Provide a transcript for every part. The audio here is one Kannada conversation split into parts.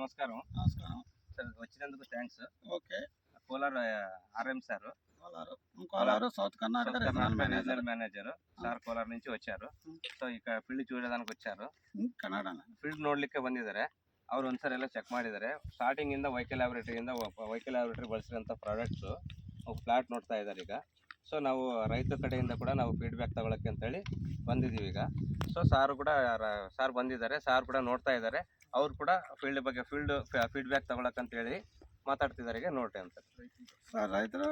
నమస్కారం. నమస్కారం. సార్ వచ్చినందుకు thanks. Okay. Kolar RM sir. Kolar south Karnataka regional regional manager sir Kolar నుంచి వచ్చాರು. ಸೊ ಈಗ ಫೀಲ್ಡ್ చూడడానికి వచ్చారు. ಕನ್ನಡ ಫೀಲ್ಡ್ ನೋಡ್ಲಿಕ್ಕೆ ಬಂದಿದ್ದಾರೆ. ಅವ್ರು ಒಂದ್ಸರಿ ಎಲ್ಲ ಚೆಕ್ ಮಾಡಿದ್ದಾರೆ. ಸ್ಟಾರ್ಟಿಂಗ್ ಇಂದ ವೈಕಲ್ ಲ್ಯಾಬೊರೇಟರಿ ಬಳಸಿರೋಂಥ ಪ್ರಾಡಕ್ಟ್ಸ್ ಫ್ಲಾಟ್ ನೋಡ್ತಾ ಇದ್ದಾರೆ ಈಗ. ಸೊ ನಾವು ರೈತ ಕಡೆಯಿಂದ ಕೂಡ ನಾವು ಫೀಡ್ಬ್ಯಾಕ್ ತಗೊಳಕ್ಕೆ ಅಂತೇಳಿ ಬಂದಿದ್ದೀವಿ ಈಗ. ಸೊ ಸಾರ್ ಬಂದಿದ್ದಾರೆ, ಸಾರ್ ಕೂಡ ನೋಡ್ತಾ ಇದ್ದಾರೆ. ಅವ್ರು ಕೂಡ ಫೀಲ್ಡ್ ಬಗ್ಗೆ ಫೀಡ್ಬ್ಯಾಕ್ ತಗೊಳಕ್ಕಂತೇಳಿ ಮಾತಾಡ್ತಿದ್ದಾರೆ. ಈಗ ನೋಡ್ರಿ ಅಂತ ಸರ್. ರೈತರು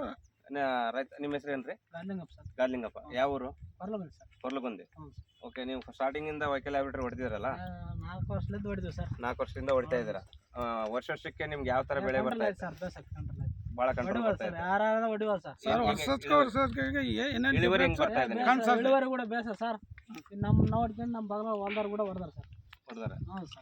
ನಿಮ್ಮ ಹೆಸರು ಏನ್ರಿ? ಗಾರ್ಲಿಂಗಪ್ಪ ಸರ್. ಗಾರ್ಲಿಂಗಪ್ಪ. ಯಾವ ಊರು? ಕೊರ್ಲಗುಂದಿ ಸರ್. ಕೊರ್ಲಗುಂದಿ. ಓಕೆ. ನೀವು ಸ್ಟಾರ್ಟಿಂಗ್ ಇಂದ ವೈಕಲ್ ಲ್ಯಾಬೊರೇಟರಿ ಹೊಡೆದಿರಲ್ಲ? 4 ವರ್ಷದಿಂದ ಹೊಡಿತೀವಿ ಸರ್. 4 ವರ್ಷದಿಂದ ಹೊಡಿತಾ ಇದ್ದೀರಾ. ವರ್ಷಕ್ಕೆ ನಿಮ್ಗೆ ಯಾವ ತರ ಬೆಳೆ ಬರ್ತಾ ಇದೆ? ಬಹಳ ಕಂಟ್ರೋಲ್ ಬರ್ತಾ ಇದೆ. ಯಾರಾದ್ರೂ ಹೊಡಿವ ಸರ್. ವರ್ಷಕ್ಕೆ ಇಳುವರಿ ಹೆಂಗ್ ಬರ್ತಾ ಇದೆ? ಇಳುವರಿ ಕೂಡ ಬೇಸ ಸರ್. ನಮ್ಮ ನೋಡ್ಕೊಂಡು ನಮ್ಮ ಬಗಲ ಹೊಲ್ದಾರು ಕೂಡ ಹೊಡೆದಾರ ಸರ್. ಹೊಡೆದಾರೆ.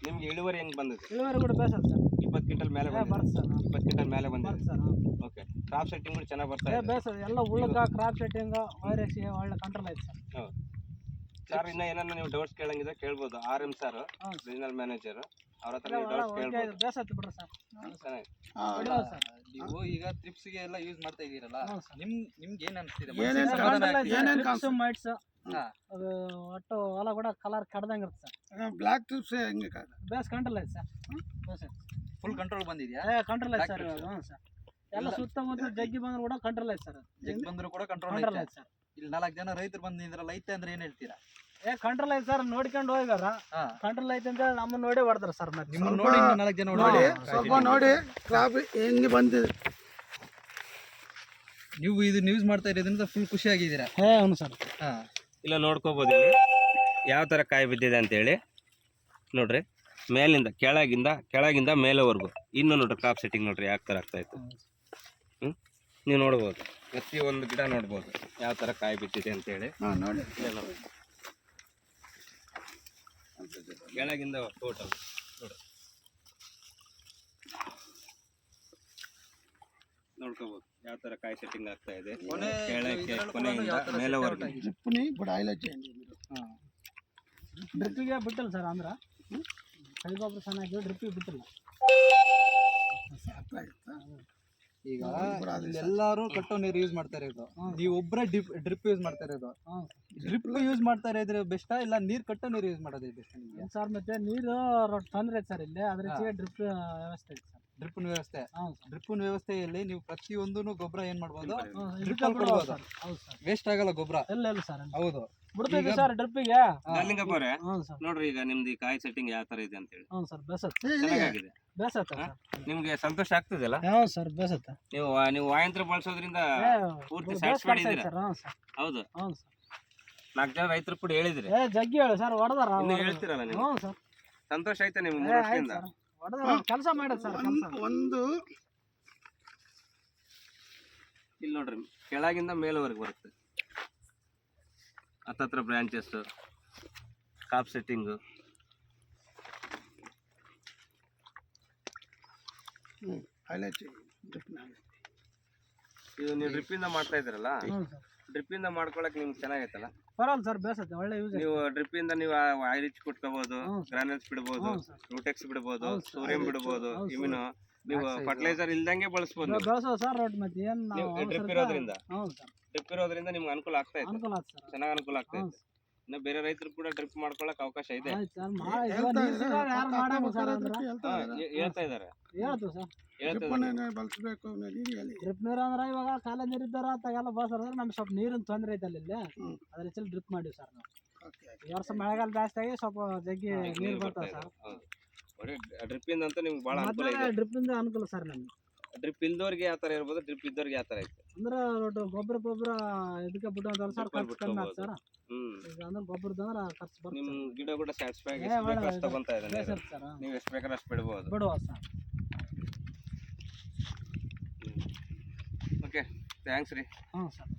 ನಿಮ್ಗೆ ಇಳುವರಿ ಹೆಂಗ್ ಬಂದಿದೆ? ಇಳುವರಿ ಕೂಡ ಬೇಸ ಸರ್. 20 ಕ್ವಿಂಟಲ್ ಮೇಲೆ ಬರುತ್ತೆ ಸರ್. 20 ಕ್ವಿಂಟಲ್ ಮೇಲೆ ಬಂದಿದೆ ಸರ್. ಓಕೆ. ಕ್ರಾಪ್ ಸೆಟ್ಟಿಂಗ್ ಕೂಡ ಚೆನ್ನಾಗಿ ಬರ್ತಾ ಇದೆ. ಬೇಸ ಎಲ್ಲ ಉಳ್ಳಕ ಕ್ರಾಪ್ ಸೆಟ್ಟಿಂಗ್ ವೈರಸ್ ಒಳ್ಳೆ ಕಂಟ್ರೋಲ್ ಐತೆ ಸರ್. ಹೌದು ಸರ್. ಇನ್ನ ಏನನ್ನ ನೀವು ಡೌಟ್ಸ್ ಕೇಳಂಗಿದ್ರೆ ಕೇಳ್ಬೋದು. ಆರ್ಎಂ ಸರ್ ರೀಜನಲ್ ಮ್ಯಾನೇಜರ್, ಅವ್ರ ಹತ್ರ ನೀವು ಡೌಟ್ಸ್ ಕೇಳ್ಬೋದು. ಬೇಸ ಆಯ್ತು ಬಿಡ್ರಿ ಸರ್. ನೀವು ಈಗ ಟ್ರಿಪ್ಸ್ ಗೆ ಎಲ್ಲ ಯೂಸ್ ಮಾಡ್ತಾ ಇದೀರಲ್ಲ, ನಿಮ್ಗೆ ಏನ್ ಅನ್ಸ್ತಿದೆ? ಅದು ಒಟ್ಟು ಹೊಲ ಕೂಡ ಕಲರ್ ಕಡ್ದಂಗ ಇರುತ್ತೆ ಸರ್. ಬ್ಲಾಕ್ ಟ್ರಿಪ್ಸ್ ಹೆಂಗೆ ಬೇಸ್ ಕಂಟ್ರೋಲ್ ಐತೆ ಸರ್. ಫುಲ್ ಕಂಟ್ರೋಲ್ ಬಂದಿದ್ಯಾ? ಕಂಟ್ರೋಲ್ ಐತೆ ಸರ್. ಸರ್ ಎಲ್ಲ ಸುತ್ತಮುತ್ತ ಜಗ್ಗಿ ಬಂದ್ರು ಕೂಡ ಕಂಟ್ರೋಲ್ ಐತೆ ಸರ್. ಜಗ್ ಬಂದ್ರು ಕೂಡ ಕಂಟ್ರೋಲ್ ಐತೆ ಸರ್. ಇಲ್ಲಿ 4 ಜನ ರೈತರು ಬಂದಿದ್ರಲ್ಲ, ಐತೆ ಅಂದ್ರೆ ಏನ್ ಹೇಳ್ತೀರಾ? ಕಂಟ್ರೋಲ್ ಐತೆ ಸರ್. ನೋಡ್ಕೊಂಡು ಹೋಗ್ಯಾರ. ಕಂಟ್ರೋಲ್ ಐತೆ ಅಂತ ಹೇಳಿ ನಮ್ಮನ್ನ ನೋಡಿ ಹೊಡೆದ್ರ ಸರ್. ಮತ್ತೆ ನಿಮ್ಮನ್ನ ನೋಡಿ 4 ಜನ ನೋಡಿ ಸ್ವಲ್ಪ ನೋಡಿ ಕ್ರಾಪ್ ಹೆಂಗೆ ಬಂದಿದೆ. ನೀವು ಇದನ್ನ ಯೂಸ್ ಮಾಡ್ತಾ ಇರೋದ್ರಿಂದ ಫುಲ್ ಖುಷಿ ಆಗಿದ್ದೀರಾ? అవును ಸರ್. ಇಲ್ಲ ನೋಡ್ಕೋಬಹುದು ಇಲ್ಲಿ ಯಾವ ತರ ಕಾಯಿ ಬಿದ್ದಿದೆ ಅಂತ ಹೇಳಿ. ನೋಡ್ರಿ, ಮೇಲಿಂದ ಕೆಳಗಿಂದ ಮೇಲೆವರೆಗೂ ಇನ್ನು ನೋಡ್ರಿ ಕ್ರಾಪ್ ಸೆಟ್ಟಿಂಗ್ ನೋಡ್ರಿ ಯಾವ ತರ ಆಗ್ತಾ ಇತ್ತು. ನೀವು ನೋಡ್ಬೋದು, ಪ್ರತಿಯೊಂದು ಗಿಡ ನೋಡ್ಬೋದು ಯಾವ ತರ ಕಾಯಿ ಬಿದ್ದಿದೆ ಅಂತ ಹೇಳಿ. ನೋಡಿ ಕೆಳಗಿಂದ ಟೋಟಲ್ ನೋಡ್ರಿ ನೋಡ್ಕೋಬಹುದು ಯಾವ ತರ ಕಾಯಿ ಸೆಟ್ಟಿಂಗ್ ಆಗ್ತಾ ಇದೆ. ಕೊನೆಯಿಂದ ಮೇಲೆವರೆಗೂ ಡ್ರಿಪ್ಪಿಗೆ ಬಿಟ್ಟಲ್ಲ ಸರ್. ಅಂದ್ರೆ ಕೈಗೊಬ್ಬರ ಚೆನ್ನಾಗಿ ಡ್ರಿಪ್ಪಿಗೆ ಬಿಟ್ಟಿಲ್ಲ. ಈಗ ಎಲ್ಲರೂ ಕಟ್ಟೋ ನೀರು ಯೂಸ್ ಮಾಡ್ತಾ ಇರೋದು, ನೀವು ಒಬ್ಬರೇ ಡ್ರಿಪ್ ಯೂಸ್ ಮಾಡ್ತಾ ಇರೋದು. ಡ್ರಿಪ್ ಯೂಸ್ ಮಾಡ್ತಾ ಇರೋದ್ರೆ ಬೆಸ್ಟಾ ಇಲ್ಲ ನೀರು ಕಟ್ಟೋ ನೀರು ಯೂಸ್ ಮಾಡೋದು ಬೆಸ್ಟ್ ನಿಮಗೆ? ಸರ್ ಮತ್ತೆ ನೀರು ತೊಂದರೆ ಐತೆ ಸರ್. ಇಲ್ಲಿ ಅದ್ರ ಡ್ರಿಪ್ ವ್ಯವಸ್ಥೆ ಐತೆ ಸರ್. ಡ್ರಿಪ್ನ ವ್ಯವಸ್ಥೆ. ಹೌದು. ಡ್ರಿಪ್ನ ವ್ಯವಸ್ಥೆಯಲ್ಲಿ ನೀವು ಪ್ರತಿಯೊಂದೂ ಗೊಬ್ಬರ ಏನ್ ಮಾಡ್ಬೋದು? ಡ್ರಿಪ್ ಕೊಡ್ಬೋದು. ಹೌದು ಸರ್. ವೇಸ್ಟ್ ಆಗಲ್ಲ ಗೊಬ್ಬರ. ಇಲ್ಲ ಸರ್. ಹೌದು ಬಿಡ್ತೈತೆ ಸರ್ ಡ್ರಿಪ್ಪಿಗೆ. ಗಾರ್ಲಿಂಗಪ್ಪ ಅವರೇ ನೋಡ್ರಿ, ಈಗ ನಿಮ್ದು ಈ ಕಾಯಿ ಸೆಟ್ಟಿಂಗ್ ಯಾವ ತರ ಇದೆ ಅಂತ ಹೇಳಿ. ಹ್ಞೂ ಸರ್. ಬೇಸತ್ತೆ. ಚೆನ್ನಾಗಿದೆ. ಬೇಸತ್ತೆ ಸರ್. ನಿಮ್ಗೆ ಸಂತೋಷ ಆಗ್ತದಲ್ಲ? ಹೌದು ಸರ್. ಬೇಸತ್ತೆ. ನೀವು ವಾಯಂತ್ರ ಬಳಸೋದ್ರಿಂದ ಪೂರ್ತಿ ಸ್ಯಾಟಿಸ್ಫೈಡ್ ಇದ್ದೀರಾ? ಹೌದು. ಹೌದು ಸರ್. 4 ಜನ ರೈತರು ಕೂಡ ಹೇಳಿದ್ರಿ. ಜಗ್ಗಿ ಹೇಳಿ ಸರ್. ಹೊಡೆದಾರ. ಇನ್ನು ಹೇಳ್ತಿರಲ್ಲ ನೀವು? ಹ್ಞೂ ಸರ್. ಸಂತೋಷ ಆಯ್ತಾ ನಿಮ್ಗೆ 3 ವರ್ಷದಿಂದ? ಕೆಲಸ ಮಾಡೋದು ಸರ್. ಒಂದು ಇಲ್ಲಿ ನೋಡ್ರಿ, ಕೆಳಗಿಂದ ಮೇಲವರೆಗೆ ಬರುತ್ತೆ. ಹತ್ತತ್ರ ಬ್ರಾಂಚಸ್, ಕಾಪ್ ಸೆಟ್ಟಿಂಗ್. ಇದು ನೀವು ಡ್ರಿಪ್ ಇಂದ ಮಾಡ್ತಾ ಇದ್ದೀರಲ್ಲ, ಡ್ರಿಪ್ ಇಂದ ಮಾಡ್ಕೊಳಕ್ ನಿಮ್ಗೆ ಚೆನ್ನಾಗೈತಲ್ಲ? ಬರಲ್ಲ ಸರ್. ಬೇಸತ್ತೆ. ಒಳ್ಳೆ ಯೂಸ್. ನೀವು ಡ್ರಿಪ್ ಇಂದ ನೀವು ಐರಿಚ್ ಕೊಟ್ಕೋಬಹುದು, ಗ್ರಾನಲ್ಸ್ ಬಿಡಬಹುದು, ರೂಟೆಕ್ಸ್ ಬಿಡಬಹುದು, ಸೋರಿಯಂ ಬಿಡಬಹುದು, ಇಮ್ಯುನೋ. ನೀವು ಫರ್ಟಿಲೈಸರ್ ಇಲ್ದಂಗೆ ಬಳಸಬಹುದು. ಬಳಸೋದು ಸರ್. ಮತ್ತೆ ಏನ್ ಡ್ರಿಪ್ ಇರೋದ್ರಿಂದ. ಹೌದು ಸರ್. ಡ್ರಿಪ್ ಇರೋದ್ರಿಂದ ನಿಮ್ಗೆ ಅನುಕೂಲ ಆಗ್ತಾ ಇದೆ. ಅನುಕೂಲ ಆಗ್ತದೆ ಸರ್. ಚೆನ್ನಾಗಿ ಅನುಕೂಲ ಆಗ್ತಾ ಇದೆ. ಇನ್ನು ಬೇರೆ ರೈತರು ಕೂಡ ಡ್ರಿಪ್ ಮಾಡ್ಕೊಳಕ್ ಅವಕಾಶ ಇದೆ. ಯಾರು ಮಾಡಂಗ ಸರ್ ಅಂದ್ರೆ ಹೇಳ್ತಾ ಇದಾರೆ. ಹೇಳ್ತು ಸರ್. ಬಳಸಬೇಕು ಡ್ರಿಪ್ ನೀರು ಅಂದ್ರೆ ಇವಾಗ ಕಾಲ ನೀರು ಇದ್ದಾರ ಅಂತಾಗೆಲ್ಲ ಬಳಸ್ತಾರ. ನಮ್ಗೆ ಸ್ವಲ್ಪ ನೀರಿನ ತೊಂದರೆ ಐತಲ್ಲ ಇಲ್ಲಿ. ಅದ್ರ ಹೆಚ್ಚಲ್ಲಿ ಡ್ರಿಪ್ ಮಾಡಿವಿ ಸರ್ ನಾವು. ಈ ವರ್ಷ ಮಳೆಗಾಲ ಜಾಸ್ತಿ ಆಗಿ ಸ್ವಲ್ಪ ಜಗ್ಗಿ ನೀರು ಬರ್ತಾವೆ ಸರ್. ಡ್ರಿಪ್ ಇಂದ ಅಂತ ನಿಮ್ಗೆ ಬಹಳ ಅನುಕೂಲ ಇದೆ. ಡ್ರಿಪ್ ಇಂದ ಅನುಕೂಲ ಸರ್ ನಮ್ಗೆ. ಡ್ರಿಪ್ ಇಲ್ದವ್ರಿಗೆ ಯಾವ ತರ ಇರ್ಬೋದು, ಡ್ರಿಪ್ ಇದ್ದವ್ರಿಗೆ ಯಾವ ತರ ಐತೆ ಅಂದ್ರೆ ಗೊಬ್ಬರ ಇದಕ್ಕೆ ಬಿಟ್ಟು ಸರ್ ಖರ್ಚು ಕಮ್ಮಿ ಆಗ್ತದೆ ಸರ್. ಈಗ ಅಂದ್ರೆ ಗೊಬ್ಬರದ ಅಂದ್ರೆ ಖರ್ಚು ಬರ್ತದೆ. ನಿಮ್ ಗಿಡ ಕೂಡ ಸ್ಯಾಟಿಸ್ಫೈ ಆಗಿ ಅಷ್ಟು ತಗೊಂತ ಇದೆ. ನೀವು ಎಷ್ಟು ಬೇಕಾದ್ರೆ ಅಷ್ಟು ಬಿಡ್ಬೋದು. ಬಿಡುವ ಸರ್. ಓಕೆ, ಥ್ಯಾಂಕ್ಸ್ ರೀ. ಹ್ಞೂ ಸರ್.